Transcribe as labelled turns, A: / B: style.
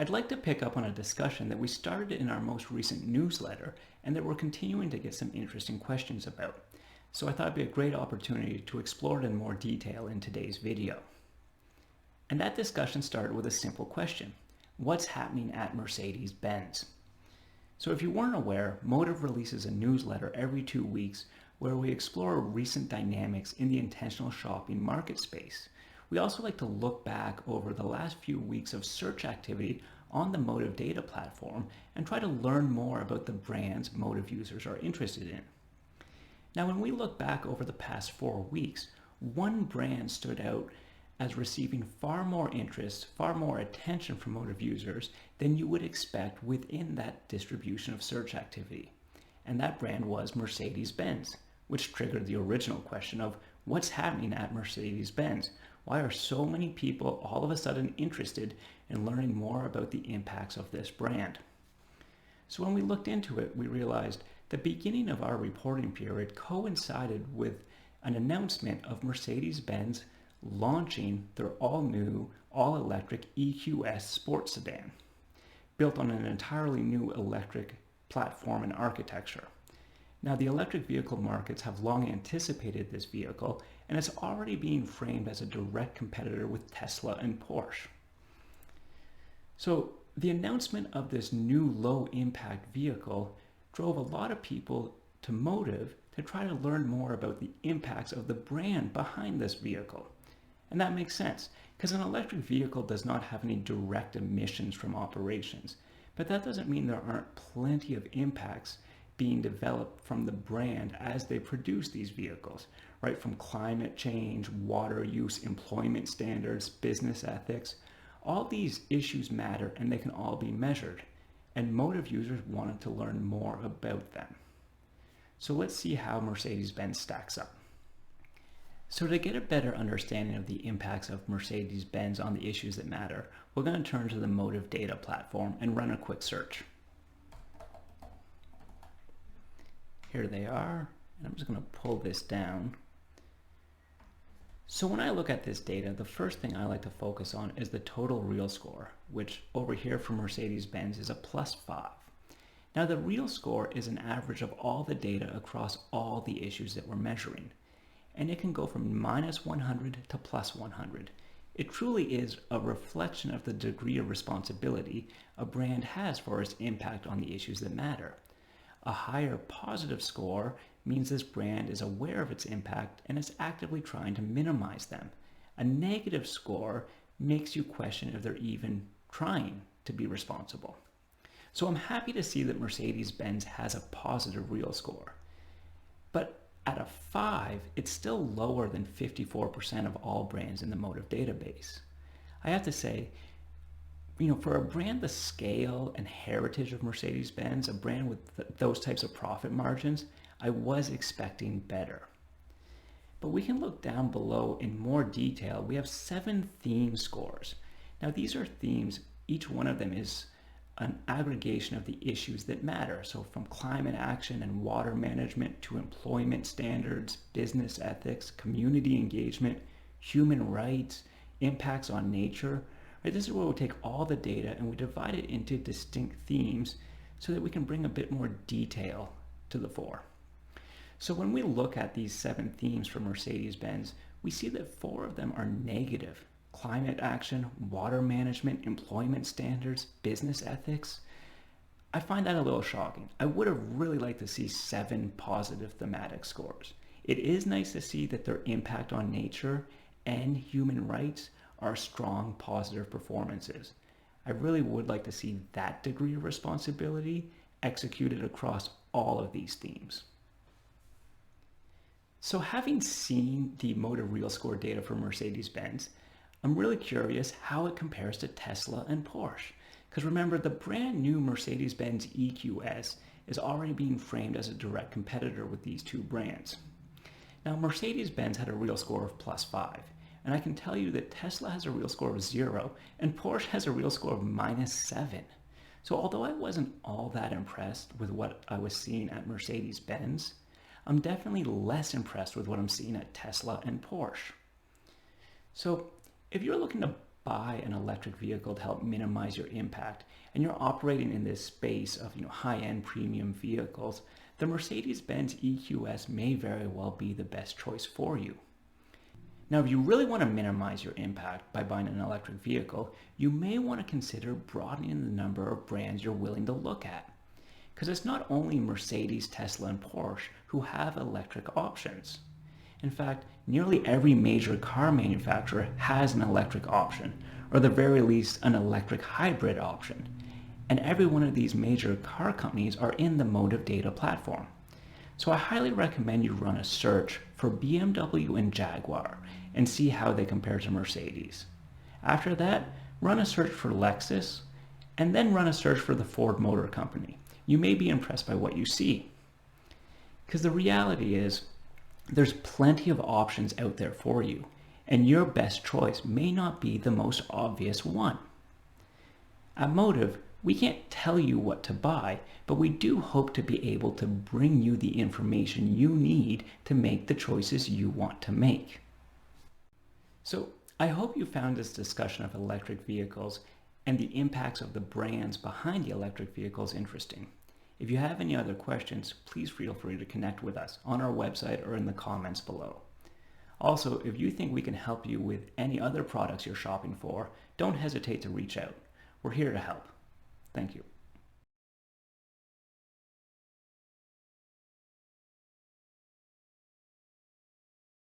A: I'd like to pick up on a discussion that we started in our most recent newsletter and that we're continuing to get some interesting questions about. So I thought it'd be a great opportunity to explore it in more detail in today's video. And that discussion started with a simple question. What's happening at Mercedes-Benz? So if you weren't aware, Motive releases a newsletter every 2 weeks where we explore recent dynamics in the intentional shopping market space. We also like to look back over the last few weeks of search activity on the Motive data platform and try to learn more about the brands Motive users are interested in. Now, when we look back over the past 4 weeks, one brand stood out as receiving far more interest, far more attention from Motive users than you would expect within that distribution of search activity. And that brand was Mercedes-Benz, which triggered the original question of what's happening at Mercedes-Benz? Why are so many people all of a sudden interested in learning more about the impacts of this brand? So when we looked into it, we realized the beginning of our reporting period coincided with an announcement of Mercedes-Benz launching their all-new, all-electric EQS sports sedan, built on an entirely new electric platform and architecture. Now, the electric vehicle markets have long anticipated this vehicle, and it's already being framed as a direct competitor with Tesla and Porsche. So the announcement of this new low-impact vehicle drove a lot of people to Motive to try to learn more about the impacts of the brand behind this vehicle. And that makes sense, because an electric vehicle does not have any direct emissions from operations. But that doesn't mean there aren't plenty of impacts being developed from the brand as they produce these vehicles, right? From climate change, water use, employment standards, business ethics. All these issues matter and they can all be measured. And Motive users wanted to learn more about them. So let's see how Mercedes-Benz stacks up. So to get a better understanding of the impacts of Mercedes-Benz on the issues that matter, we're going to turn to the Motive data platform and run a quick search. Here they are, and I'm just going to pull this down. So when I look at this data, the first thing I like to focus on is the total real score, which over here for Mercedes-Benz is a +5. Now the real score is an average of all the data across all the issues that we're measuring. And it can go from -100 to +100. It truly is a reflection of the degree of responsibility a brand has for its impact on the issues that matter. A higher positive score means this brand is aware of its impact and is actively trying to minimize them. A negative score makes you question if they're even trying to be responsible. So I'm happy to see that Mercedes-Benz has a positive real score. But at a 5, it's still lower than 54% of all brands in the Motive database. I have to say, for a brand the scale and heritage of Mercedes-Benz, a brand with those types of profit margins, I was expecting better. But we can look down below in more detail. We have 7 theme scores. Now these are themes, each one of them is an aggregation of the issues that matter. So from climate action and water management to employment standards, business ethics, community engagement, human rights, impacts on nature. Right? This is where we take all the data and we divide it into distinct themes so that we can bring a bit more detail to the fore. So when we look at these 7 themes for Mercedes-Benz, we see that 4 of them are negative. Climate action, water management, employment standards, business ethics. I find that a little shocking. I would have really liked to see 7 positive thematic scores. It is nice to see that their impact on nature and human rights are strong positive performances. I really would like to see that degree of responsibility executed across all of these themes. So having seen the Motive Real Score data for Mercedes-Benz, I'm really curious how it compares to Tesla and Porsche. Because remember, the brand new Mercedes-Benz EQS is already being framed as a direct competitor with these 2 brands. Now, Mercedes-Benz had a real score of +5, and I can tell you that Tesla has a real score of 0, and Porsche has a real score of -7. So although I wasn't all that impressed with what I was seeing at Mercedes-Benz, I'm definitely less impressed with what I'm seeing at Tesla and Porsche. So if you're looking to buy an electric vehicle to help minimize your impact, and you're operating in this space of high-end premium vehicles, the Mercedes-Benz EQS may very well be the best choice for you. Now, if you really want to minimize your impact by buying an electric vehicle, you may want to consider broadening the number of brands you're willing to look at. Because it's not only Mercedes, Tesla, and Porsche who have electric options. In fact, nearly every major car manufacturer has an electric option, or at the very least an electric hybrid option. And every one of these major car companies are in the Motive Data platform. So I highly recommend you run a search for BMW and Jaguar and see how they compare to Mercedes. After that, run a search for Lexus, and then run a search for the Ford Motor Company. You may be impressed by what you see. Because the reality is, there's plenty of options out there for you, and your best choice may not be the most obvious one. At Motive, we can't tell you what to buy, but we do hope to be able to bring you the information you need to make the choices you want to make. So I hope you found this discussion of electric vehicles and the impacts of the brands behind the electric vehicles interesting. If you have any other questions, please feel free to connect with us on our website or in the comments below. Also, if you think we can help you with any other products you're shopping for, don't hesitate to reach out. We're here to help. Thank you.